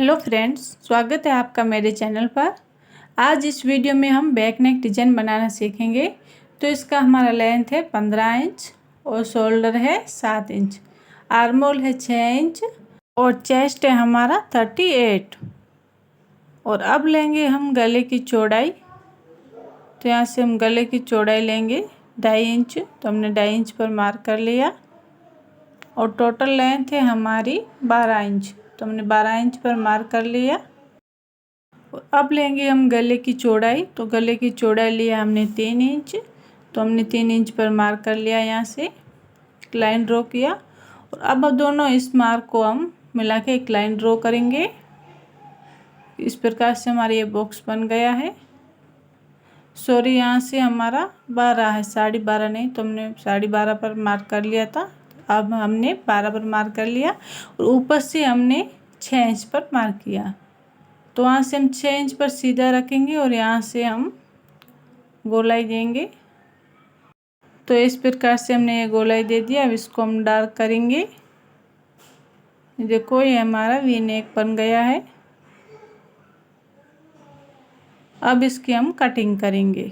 Hello friends, स्वागत है आपका मेरे चैनल पर। आज इस वीडियो में हम बैक नेक डिजाइन बनाना सीखेंगे। तो इसका हमारा लेंथ है 15 इंच और शोल्डर है 7 इंच, आर्मोल है 6 इंच और चेस्ट है हमारा 38। और अब लेंगे हम गले की चौड़ाई। तो यहाँ से हम गले की चौड़ाई लेंगे 2.5 इंच। तो हमने 2.5 इंच पर मार्क कर लिया और टोटल लेंथ है हमारी 12 इंच। तो हमने 12 इंच पर मार्क कर लिया। और अब लेंगे हम गले की चौड़ाई। तो गले की चौड़ाई लिया हमने 3 इंच। तो हमने 3 इंच पर मार्क कर लिया, यहाँ से एक लाइन ड्रॉ किया। और अब दोनों इस मार्क को हम मिला के एक लाइन ड्रॉ करेंगे। इस प्रकार से हमारा ये बॉक्स बन गया है। सॉरी, यहाँ से हमारा 12 है, 12.5 नहीं। तो हमने 12.5 पर मार्क कर लिया था। अब हमने 12 पर मार्क कर लिया और ऊपर से हमने 6 इंच पर मार्क किया। तो वहाँ से हम 6 इंच पर सीधा रखेंगे और यहाँ से हम गोलाई देंगे। तो इस प्रकार से हमने ये गोलाई दे दिया। अब इसको हम डार्क करेंगे। देखो, ये हमारा वी नेक बन गया है। अब इसकी हम कटिंग करेंगे।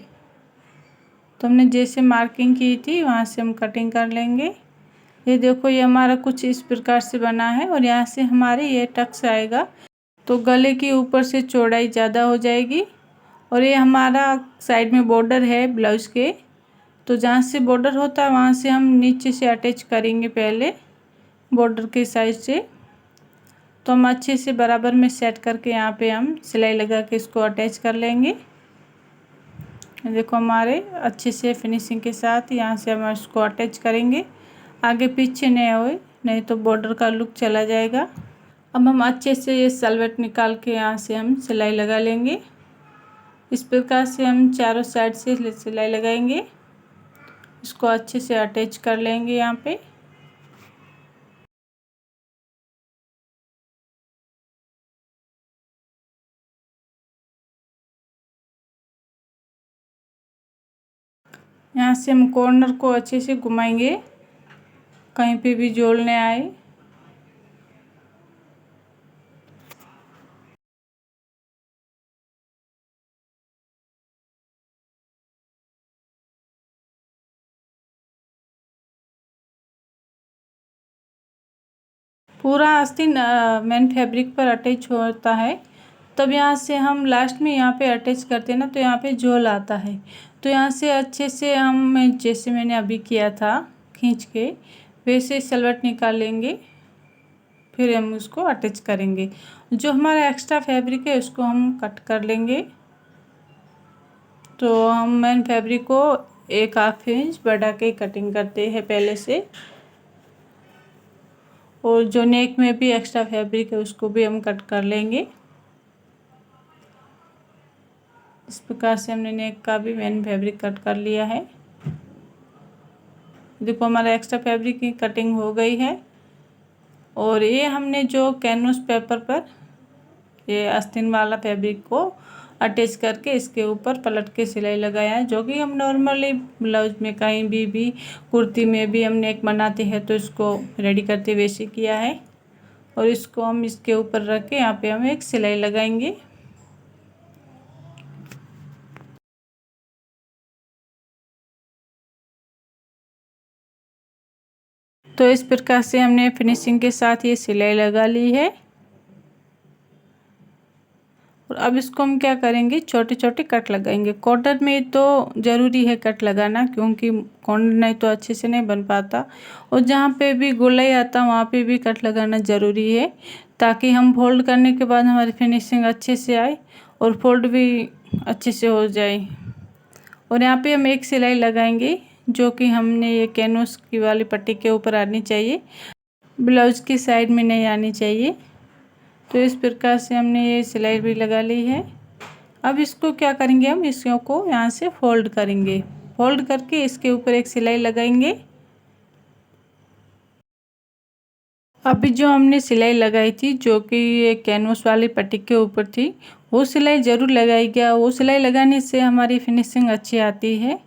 तो हमने जैसे मार्किंग की थी वहाँ से हम कटिंग कर लेंगे। ये देखो, ये हमारा कुछ इस प्रकार से बना है और यहाँ से हमारे ये टक्स आएगा। तो गले के ऊपर से चौड़ाई ज़्यादा हो जाएगी। और ये हमारा साइड में बॉर्डर है ब्लाउज के। तो जहाँ से बॉर्डर होता है वहाँ से हम नीचे से अटैच करेंगे पहले बॉर्डर के साइड से। तो हम अच्छे से बराबर में सेट करके यहाँ पे हम सिलाई लगा के इसको अटैच कर लेंगे। देखो, हमारे अच्छे से फिनिशिंग के साथ यहाँ से हम इसको अटैच करेंगे। आगे पीछे नहीं होए, नहीं तो बॉर्डर का लुक चला जाएगा। अब हम अच्छे से ये सलवट निकाल के यहाँ से हम सिलाई लगा लेंगे। इस प्रकार से हम चारों साइड से सिलाई लगाएंगे। इसको अच्छे से अटैच कर लेंगे यहाँ पे। यहाँ से हम कॉर्नर को अच्छे से घुमाएंगे, कहीं पे भी जोड़ न आए। पूरा आस्तीन मेन फैब्रिक पर अटैच होता है। तब यहाँ से हम लास्ट में यहाँ पे अटैच करते हैं ना, तो यहाँ पे झोल आता है। तो यहाँ से अच्छे से हम जैसे मैंने अभी किया था खींच के, वैसे सलवट निकाल लेंगे। फिर हम उसको अटैच करेंगे। जो हमारा एक्स्ट्रा फैब्रिक है उसको हम कट कर लेंगे। तो हम मेन फैब्रिक को 1/2 इंच बढ़ा के कटिंग करते हैं पहले से। और जो नेक में भी एक्स्ट्रा फैब्रिक है उसको भी हम कट कर लेंगे। इस प्रकार से हमने नेक का भी मेन फैब्रिक कट कर लिया है। देखो, हमारा एक्स्ट्रा फैब्रिक की कटिंग हो गई है। और ये हमने जो कैनवस पेपर पर ये आस्तीन वाला फैब्रिक को अटैच करके इसके ऊपर पलट के सिलाई लगाया है, जो कि हम नॉर्मली ब्लाउज में कहीं भी कुर्ती में भी हम नेक बनाते हैं तो इसको रेडी करते वैसे किया है। और इसको हम इसके ऊपर रख के यहाँ पे हम एक सिलाई लगाएंगे। तो इस प्रकार से हमने फिनिशिंग के साथ ये सिलाई लगा ली है। और अब इसको हम क्या करेंगे, छोटे छोटे कट लगाएंगे। कॉर्नर में तो ज़रूरी है कट लगाना, क्योंकि कॉर्नर नहीं तो अच्छे से नहीं बन पाता। और जहाँ पे भी गोलाई आता वहाँ पे भी कट लगाना ज़रूरी है, ताकि हम फोल्ड करने के बाद हमारी फिनिशिंग अच्छे से आए और फोल्ड भी अच्छे से हो जाए। और यहाँ पे हम एक सिलाई लगाएंगे, जो कि हमने ये कैनवस की वाली पट्टी के ऊपर आनी चाहिए, ब्लाउज की साइड में नहीं आनी चाहिए। तो इस प्रकार से हमने ये सिलाई भी लगा ली है। अब इसको क्या करेंगे, हम इसको यहाँ से फोल्ड करेंगे। फोल्ड करके इसके ऊपर एक सिलाई लगाएंगे। अभी जो हमने सिलाई लगाई थी, जो कि ये कैनवस वाली पट्टी के ऊपर थी, वो सिलाई ज़रूर लगाइएगा। वो सिलाई लगाने से हमारी फिनिशिंग अच्छी आती है।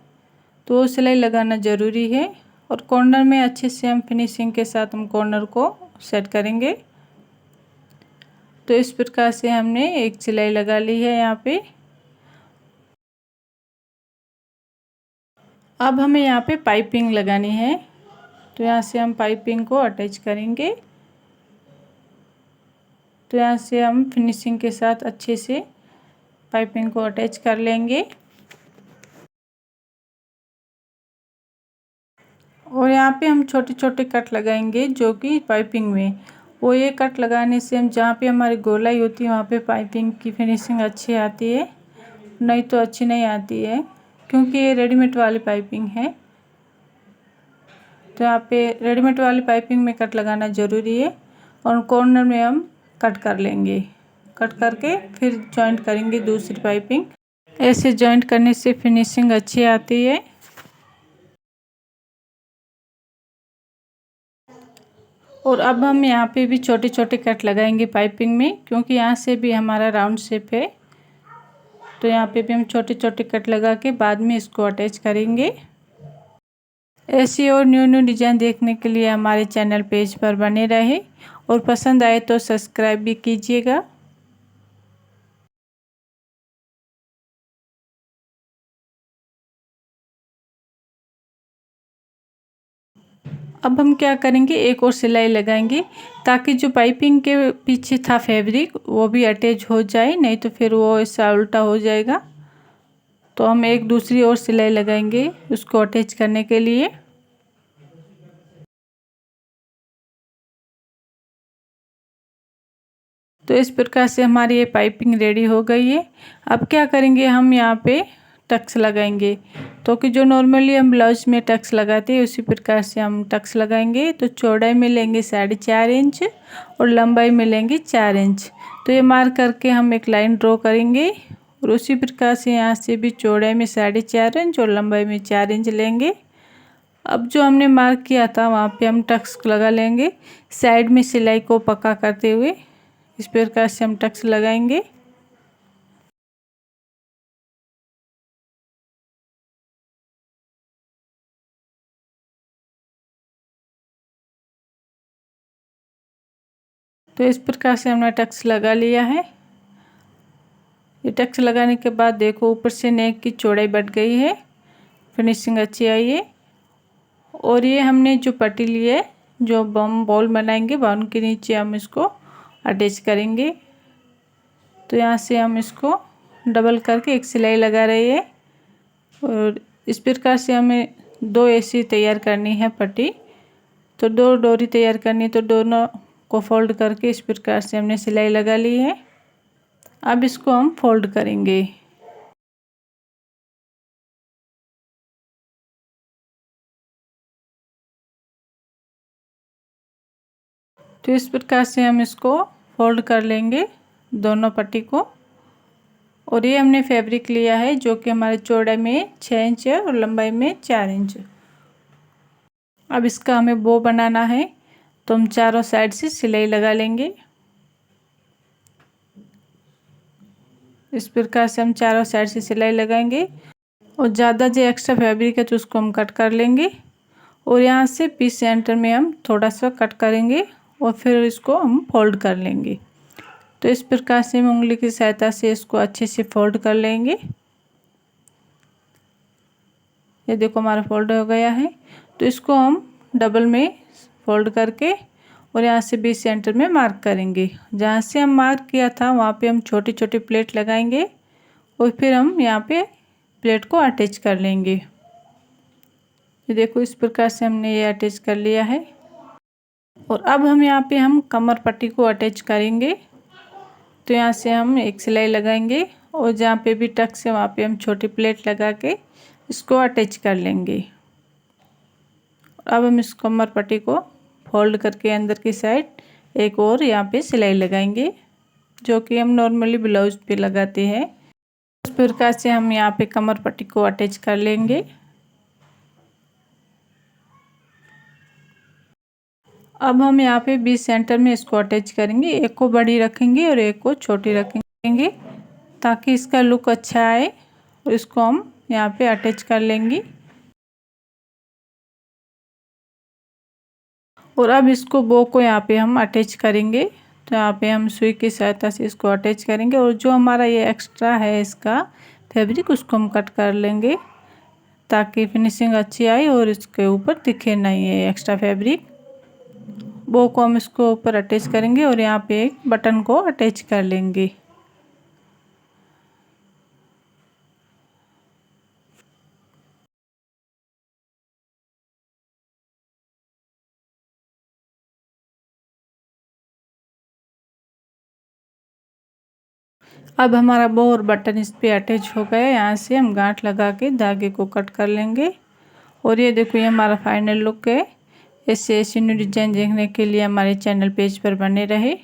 तो वो सिलाई लगाना ज़रूरी है। और कॉर्नर में अच्छे से हम फिनिशिंग के साथ हम कॉर्नर को सेट करेंगे। तो इस प्रकार से हमने एक सिलाई लगा ली है यहाँ पे। अब हमें यहाँ पे पाइपिंग लगानी है, तो यहाँ से हम पाइपिंग को अटैच करेंगे। तो यहाँ से हम फिनिशिंग के साथ अच्छे से पाइपिंग को अटैच कर लेंगे। और यहाँ पे हम छोटे छोटे कट लगाएंगे जो कि पाइपिंग में, वो ये कट लगाने से हम जहाँ पे हमारी गोलाई होती है वहाँ पे पाइपिंग की फिनिशिंग अच्छी आती है, नहीं तो अच्छी नहीं आती है, क्योंकि ये रेडीमेड वाली पाइपिंग है। तो यहाँ पे रेडीमेड वाली पाइपिंग में कट लगाना ज़रूरी है। और कॉर्नर में हम कट कर लेंगे, कट करके फिर जॉइंट करेंगे दूसरी पाइपिंग। ऐसे जॉइंट करने से फिनिशिंग अच्छी आती है। और अब हम यहाँ पे भी छोटे छोटे कट लगाएंगे पाइपिंग में, क्योंकि यहाँ से भी हमारा राउंड शेप है। तो यहाँ पे भी हम छोटे छोटे कट लगा के बाद में इसको अटैच करेंगे। ऐसी और न्यू न्यू डिज़ाइन देखने के लिए हमारे चैनल पेज पर बने रहे और पसंद आए तो सब्सक्राइब भी कीजिएगा। अब हम क्या करेंगे, एक और सिलाई लगाएंगे ताकि जो पाइपिंग के पीछे था फैब्रिक वो भी अटैच हो जाए, नहीं तो फिर वो ऐसा उल्टा हो जाएगा। तो हम एक दूसरी और सिलाई लगाएंगे उसको अटैच करने के लिए। तो इस प्रकार से हमारी ये पाइपिंग रेडी हो गई है। अब क्या करेंगे, हम यहाँ पे टक्स लगाएंगे। तो कि जो नॉर्मली हम ब्लाउज में टक्स लगाते हैं उसी प्रकार से हम टक्स लगाएंगे। तो चौड़ाई में लेंगे 4.5 इंच और लंबाई में लेंगे 4 इंच। तो ये मार्क करके हम एक लाइन ड्रॉ करेंगे और उसी प्रकार से यहाँ से भी चौड़ाई में 4.5 इंच और लंबाई में 4 इंच लेंगे। अब जो हमने मार्क किया था वहाँ पे हम टक्स लगा लेंगे, साइड में सिलाई को पक्का करते हुए इस प्रकार से हम टक्स लगाएंगे। तो इस प्रकार से हमने टक्स लगा लिया है। ये टक्स लगाने के बाद देखो ऊपर से नेक की चौड़ाई बढ़ गई है, फिनिशिंग अच्छी आई है। और ये हमने जो पट्टी ली है, जो हम बॉल बनाएंगे बाउन के नीचे हम इसको अटैच करेंगे। तो यहाँ से हम इसको डबल करके एक सिलाई लगा रही है और इस प्रकार से हमें 2 ऐसी तैयार करनी है पट्टी। तो 2 डोरी तैयार करनी, तो दोनों को फोल्ड करके इस प्रकार से हमने सिलाई लगा ली है। अब इसको हम फोल्ड करेंगे। तो इस प्रकार से हम इसको फोल्ड कर लेंगे दोनों पट्टी को। और ये हमने फैब्रिक लिया है जो कि हमारे चौड़ाई में 6 इंच है और लंबाई में 4 इंच। अब इसका हमें बो बनाना है, तो हम चारों साइड से सिलाई लगा लेंगे। इस प्रकार से हम चारों साइड से सिलाई लगाएंगे और ज़्यादा जो एक्स्ट्रा फैब्रिक है तो उसको हम कट कर लेंगे। और यहाँ से पीस सेंटर में हम थोड़ा सा कट करेंगे और फिर इसको हम फोल्ड कर लेंगे। तो इस प्रकार से हम उंगली की सहायता से इसको अच्छे से फोल्ड कर लेंगे। ये देखो हमारा फोल्ड हो गया है। तो इसको हम डबल में फोल्ड करके और यहाँ से बीच सेंटर में मार्क करेंगे। जहाँ से हम मार्क किया था वहाँ पे हम छोटी छोटी प्लेट लगाएंगे और फिर हम यहाँ पे प्लेट को अटैच कर लेंगे। ये देखो इस प्रकार से हमने ये अटैच कर लिया है। और अब हम यहाँ पे हम कमर पट्टी को अटैच करेंगे। तो यहाँ से हम एक सिलाई लगाएंगे और जहाँ पे भी टक्स है वहाँ पे हम छोटी प्लेट लगा के इसको अटैच कर लेंगे। अब हम इस कमर पट्टी को फोल्ड करके अंदर की साइड एक और यहाँ पे सिलाई लगाएंगे जो कि हम नॉर्मली ब्लाउज पे लगाते हैं। उस प्रकार से हम यहाँ पे कमर पट्टी को अटैच कर लेंगे। अब हम यहाँ पे बीच सेंटर में इसको अटैच करेंगे, एक को बड़ी रखेंगे और एक को छोटी रखेंगे ताकि इसका लुक अच्छा आए। और इसको हम यहाँ पे अटैच कर लेंगे। और अब इसको बो को यहाँ पे हम अटैच करेंगे। तो यहाँ पे हम सुई की सहायता से इसको अटैच करेंगे और जो हमारा ये एक्स्ट्रा है इसका फैब्रिक उसको हम कट कर लेंगे ताकि फिनिशिंग अच्छी आए और इसके ऊपर दिखे नहीं है एक्स्ट्रा फैब्रिक। वो को हम इसको ऊपर अटैच करेंगे और यहाँ पे एक बटन को अटैच कर लेंगे। अब हमारा बो और बटन इस पे अटैच हो गया। यहाँ से हम गांठ लगा के धागे को कट कर लेंगे और ये देखो ये हमारा फाइनल लुक है। ऐसे न्यू डिजाइन देखने के लिए हमारे चैनल पेज पर बने रहे।